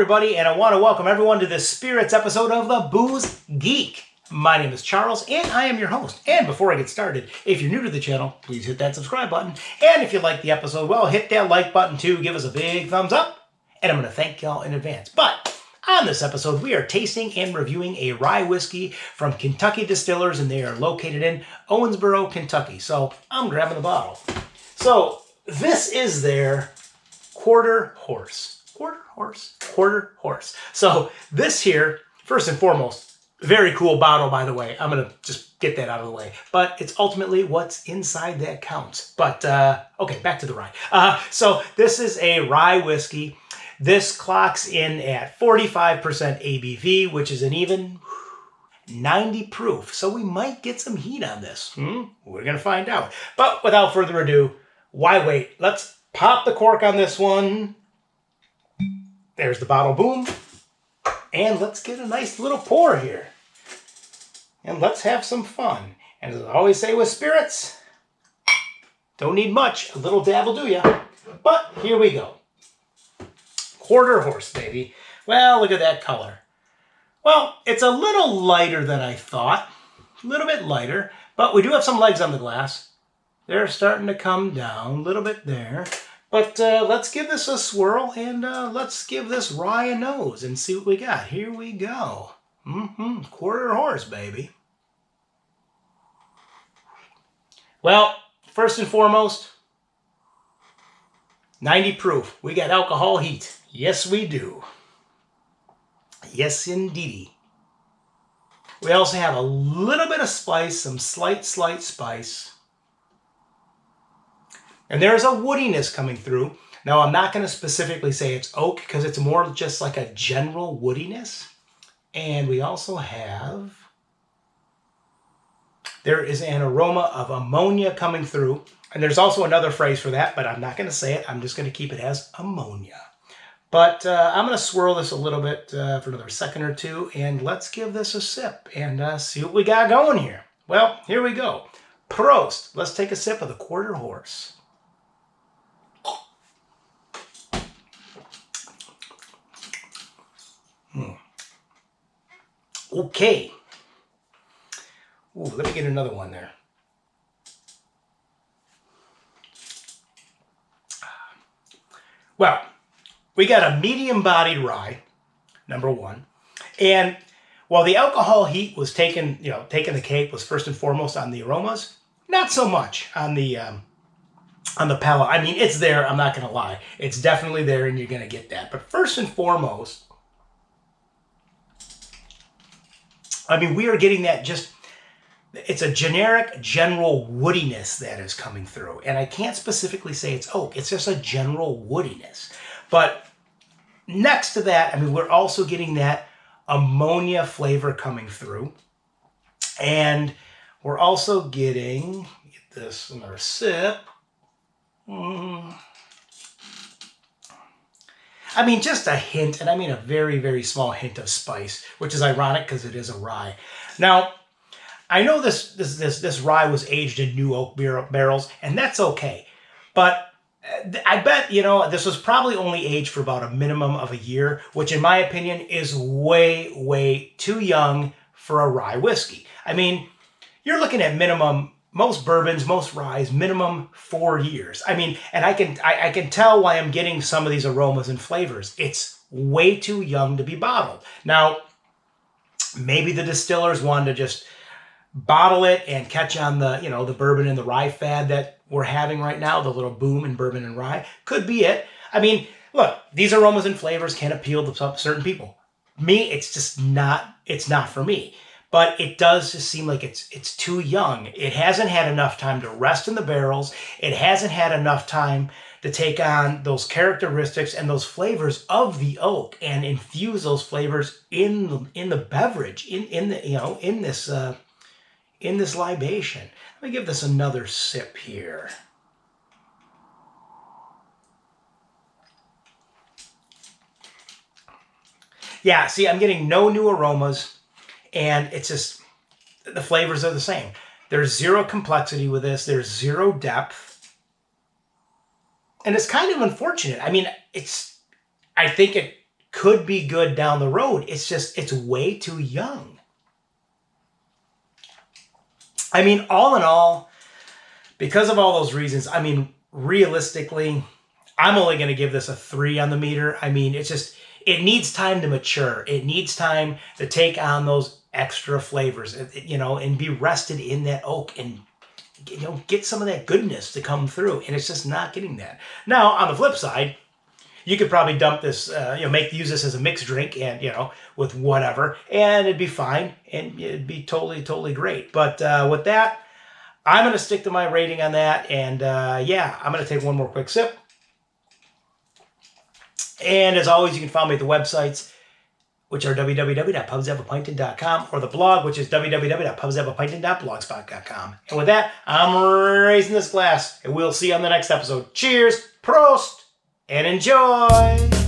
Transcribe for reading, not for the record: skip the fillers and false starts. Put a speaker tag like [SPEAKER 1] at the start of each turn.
[SPEAKER 1] everybody, and I want to welcome everyone to this Spirits episode of the Booze Geek. My name is Charles, and I am your host. And before I get started, if you're new to the channel, please hit that subscribe button. And if you like the episode, well, hit that like button too. Give us a big thumbs up, and I'm going to thank y'all in advance. But on this episode, we are tasting and reviewing a rye whiskey from Kentucky Distillers, and they are located in Owensboro, Kentucky. So I'm grabbing the bottle. So this is their Quarter Horse. Quarter Horse. So this here, first and foremost, very cool bottle, by the way. I'm going to just get that out of the way. But it's ultimately what's inside that counts. But, okay, back to the rye. So this is a rye whiskey. This clocks in at 45% ABV, which is an even 90 proof. So we might get some heat on this. We're going to find out. But without further ado, why wait? Let's pop the cork on this one. There's the bottle, boom. And let's get a nice little pour here. And let's have some fun. And as I always say with spirits, don't need much. A little dab will do ya. But here we go. Quarter Horse, baby. Well, look at that color. Well, it's a little lighter than I thought. A little bit lighter. But we do have some legs on the glass. They're starting to come down a little bit there. But let's give this a swirl and let's give this rye a nose and see what we got. Here we go. Quarter Horse, baby. Well, first and foremost, 90 proof. We got alcohol heat. Yes, we do. Yes, indeedy. We also have a little bit of spice, some slight spice. And there's a woodiness coming through. Now, I'm not going to specifically say it's oak because it's more just like a general woodiness. And we also have, there is an aroma of ammonia coming through. And there's also another phrase for that, but I'm not going to say it. I'm just going to keep it as ammonia. But I'm going to swirl this a little bit for another second or two. And let's give this a sip and see what we got going here. Well, here we go. Prost. Let's take a sip of the Quarter Horse. Okay. Ooh, let me get another one there. Well, we got a medium-bodied rye, number one. And while the alcohol heat was taking the cake, was first and foremost on the aromas, not so much on the palate. I mean, it's there, I'm not going to lie. It's definitely there, and you're going to get that. But first and foremost, I mean, we are getting that just, it's a generic, general woodiness that is coming through. And I can't specifically say it's oak. It's just a general woodiness. But next to that, I mean, we're also getting that ammonia flavor coming through. And we're also getting, get this another sip. I mean, just a hint, and I mean a very, very small hint of spice, which is ironic because it is a rye. Now, I know this rye was aged in new oak barrels, and that's okay. But I bet, this was probably only aged for about a minimum of a year, which in my opinion is way, way too young for a rye whiskey. I mean, you're looking at minimum, most bourbons, most ryes, minimum 4 years. I mean, and I can tell why I'm getting some of these aromas and flavors. It's way too young to be bottled. Now, maybe the distillers wanted to just bottle it and catch on the, the bourbon and the rye fad that we're having right now, the little boom in bourbon and rye. Could be it. I mean, look, these aromas and flavors can appeal to certain people. Me, it's just not, it's not for me. But it does just seem like it's too young. It hasn't had enough time to rest in the barrels. It hasn't had enough time to take on those characteristics and those flavors of the oak and infuse those flavors in the beverage, in this libation. Let me give this another sip here. Yeah, see, I'm getting no new aromas. And it's just, the flavors are the same. There's zero complexity with this. There's zero depth. And it's kind of unfortunate. I mean, I think it could be good down the road. It's just, it's way too young. I mean, all in all, because of all those reasons, I mean, realistically, I'm only going to give this a 3 on the meter. I mean, it's just, it needs time to mature. It needs time to take on those extra flavors, you know, and be rested in that oak and, you know, get some of that goodness to come through. And it's just not getting that. Now, on the flip side, you could probably dump this, you know, use this as a mixed drink and, you know, with whatever, and it'd be fine and it'd be totally great. But with that, I'm going to stick to my rating on that. And yeah, I'm going to take one more quick sip. And as always, you can follow me at the websites, which are www.pubshavapinted.com, or the blog, which is www.pubshavapinted.blogspot.com. And with that, I'm raising this glass, and we'll see you on the next episode. Cheers, Prost, and enjoy!